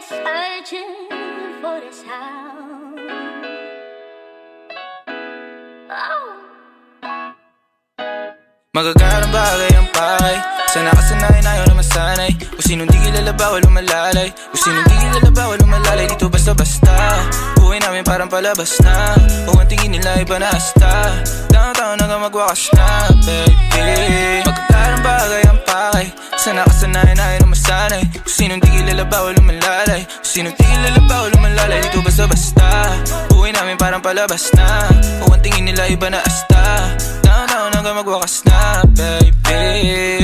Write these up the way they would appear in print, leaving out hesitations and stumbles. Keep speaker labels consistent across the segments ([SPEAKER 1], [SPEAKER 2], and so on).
[SPEAKER 1] searching for the sound. Oh.
[SPEAKER 2] Magagarang bagay ang pakay. Sana kasanayan ayaw na masanay. Kung sinong di kilala bawal lumalalay. Kung sinong di kilala bawal lumalalay. Dito basta-basta buhay namin parang palabas na. Kung ang tingin nila iba na hasta. Downtown hanggang magwakas na, baby. Magagarang bagay ang pakay. Sana kasanayan ayaw na masanay. Kung sinong di kilala bawal lumalalay. Kung sinong di kilala bawal lumalalay. Dito basta-basta buhay namin parang palabas na. Kung ang tingin nila iba na hasta. Downtown hanggang magwakas na, baby.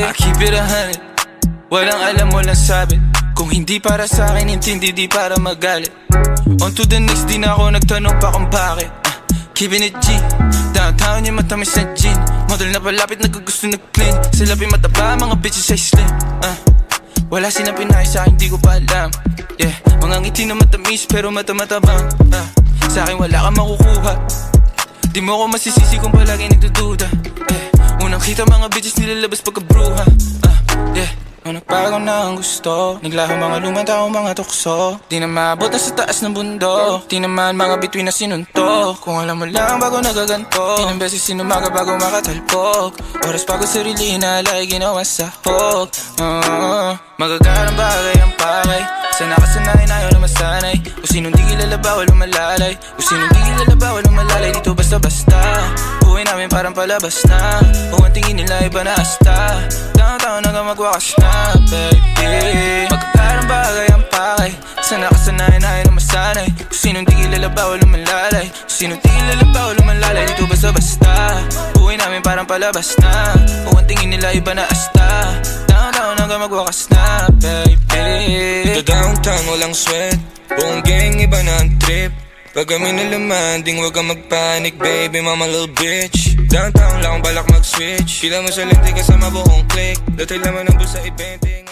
[SPEAKER 2] I keep it 100. Walang alam, walang sabi. Kung hindi para sa akin, intindi, di para magalit. On to the next, di na ako nagtanong pa kung bakit. Keeping it G. Downtown yung matamis na gin. Model na palapit, naggugusto nag-clean. Sila mataba, mga bitches ay slim. Wala silang pinay sa akin, di ko pa alam. Yeah, mga ngiti na matamis pero mata-matabang. Sa akin wala kang makukuha. Di mo ako masisisi kung palagi nagdududa. Unang kita mga bitches nilalabas pagkabruha. Yeah, nung nagbago na ang gusto, naglaho mga lumang tao, mga tukso. Di na maabot na sa taas ng bundok. Di naman mga bituin na sinuntok. Kung alam mo lang bago nagaganto. Ilang beses sinumaga bago makatalpok. Oras bago sarili inalay, ginawa sa hog. Magagarang bagay ang pakay. Sana kasanayan ayaw na masanay. Kung sinong di kilala bawal lumalalay. Kung sinong di kilala bawal lumalalay. Dito basta-basta buhay namin parang palabas na. Kung ang tingin nila iba na hasta. Downtown hanggang magwakas na, baby. Magagarang bagay ang pakay. Sana kasanayan ayaw na masanay. Kung sinong di kilala bawal lumalalay. Kung sinong di kilala bawal lumalalay. Dito basta-basta buhay namin parang palabas na. Kung ang tingin nila iba na hasta. Downtown hanggang magwakas na, baby.
[SPEAKER 3] Dito downtown walang sweat. Buong gang iba na ang trip. Pag kami nalamanding wag kang magpanic, baby mama little bitch. Downtown lang balak mag-switch. Pila mo sa lente kasama buong click. Dati laman ng bulsa i-20.